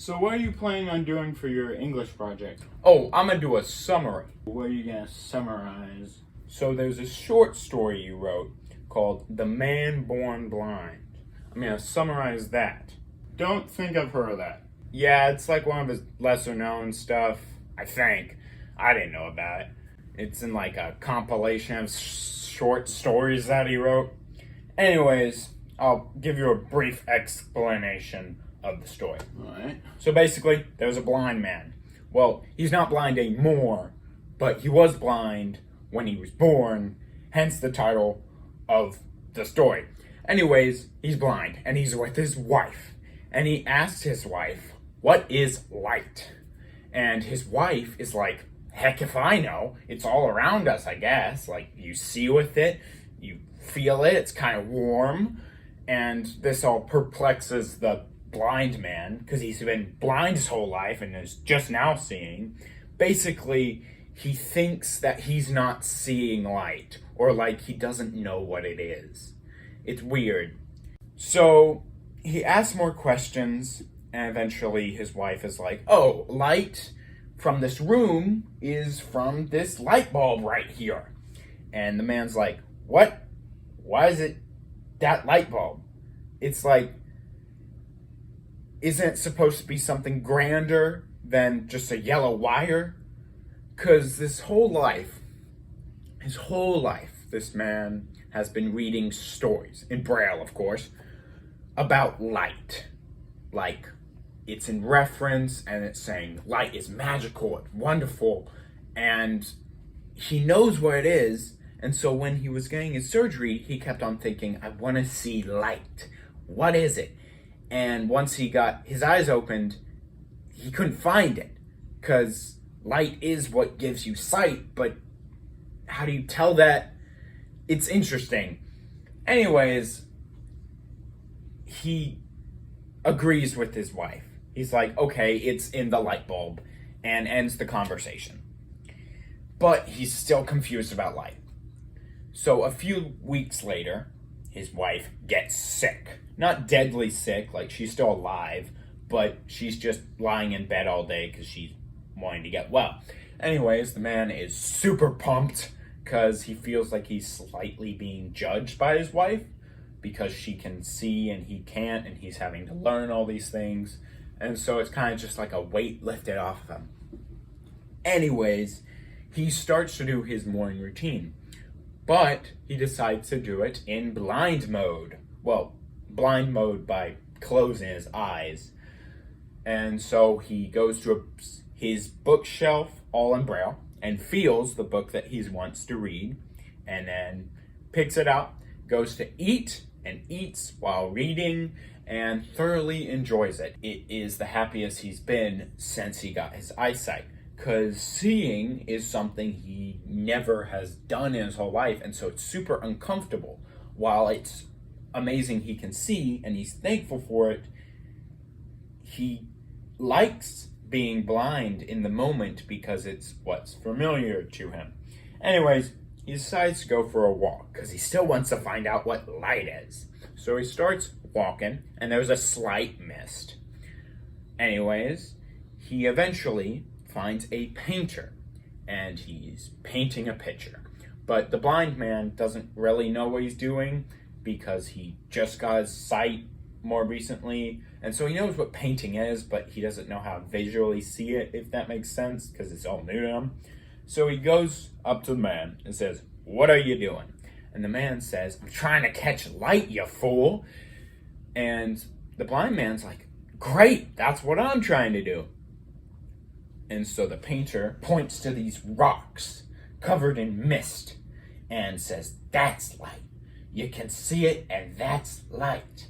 So what are you planning on doing for your English project? Oh, I'm gonna do a summary. What are you gonna summarize? So there's a short story you wrote called The Man Born Blind. I'm gonna summarize that. Don't think I've heard of that. Yeah, it's like one of his lesser known stuff, I think. I didn't know about it. It's in like a compilation of short stories that he wrote. Anyways, I'll give you a brief explanation of the story. Alright. So basically, there's a blind man. Well, he's not blind anymore, but he was blind when he was born, hence the title of the story. Anyways, he's blind, and he's with his wife. And he asks his wife, "What is light?" And his wife is like, "Heck if I know. It's all around us, I guess. Like, you see with it, you feel it, it's kind of warm." And this all perplexes the blind man, because he's been blind his whole life and is just now seeing. Basically, he thinks that he's not seeing light, or like he doesn't know what it is. It's weird. So he asks more questions, and eventually his wife is like, "Oh, light from this room is from this light bulb right here." And the man's like, "What? Why is it that light bulb? It's like, isn't it supposed to be something grander than just a yellow wire?" Because his whole life, this man has been reading stories, in Braille, of course, about light. Like, it's in reference, and it's saying light is magical and wonderful, and he knows what it is. And so when he was getting his surgery, he kept on thinking, "I want to see light. What is it?" And once he got his eyes opened, he couldn't find it, because light is what gives you sight, but how do you tell that? It's interesting. Anyways, he agrees with his wife. He's like, "Okay, it's in the light bulb," and ends the conversation. But he's still confused about light. So a few weeks later, his wife gets sick. Not deadly sick, like she's still alive, but she's just lying in bed all day because she's wanting to get well. Anyways, the man is super pumped because he feels like he's slightly being judged by his wife because she can see and he can't, and he's having to learn all these things. And so it's kind of just like a weight lifted off of him. Anyways, he starts to do his morning routine, but he decides to do it in blind mode. Well, blind mode by closing his eyes. And so he goes to his bookshelf, all in Braille, and feels the book that he wants to read, and then picks it up, goes to eat, and eats while reading, and thoroughly enjoys it. It is the happiest he's been since he got his eyesight, because seeing is something he never has done in his whole life, and so it's super uncomfortable. While it's amazing he can see, and he's thankful for it, he likes being blind in the moment because it's what's familiar to him. Anyways, he decides to go for a walk because he still wants to find out what light is. So he starts walking, and there's a slight mist. Anyways, he eventually finds a painter, and he's painting a picture. But the blind man doesn't really know what he's doing because he just got his sight more recently, and so he knows what painting is, but he doesn't know how to visually see it, if that makes sense, because it's all new to him. So he goes up to the man and says, "What are you doing?" And the man says, "I'm trying to catch light, you fool." And the blind man's like, "Great, that's what I'm trying to do." And so the painter points to these rocks covered in mist and says, "That's light. You can see it, and that's light."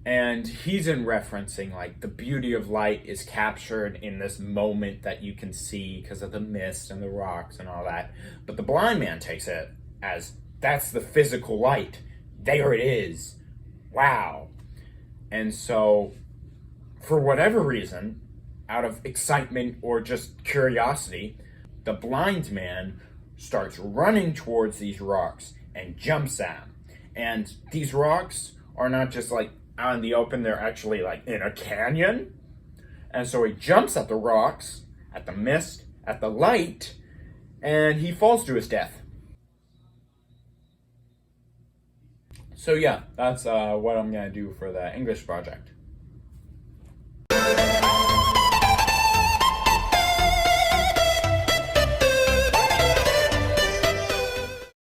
And he's in referencing like the beauty of light is captured in this moment that you can see because of the mist and the rocks and all that. But the blind man takes it as that's the physical light. There it is. Wow. And so for whatever reason, out of excitement or just curiosity, the blind man starts running towards these rocks and jumps at them. And these rocks are not just like out in the open, they're actually like in a canyon. And so he jumps at the rocks, at the mist, at the light, and he falls to his death. So yeah, that's what I'm gonna do for the English project.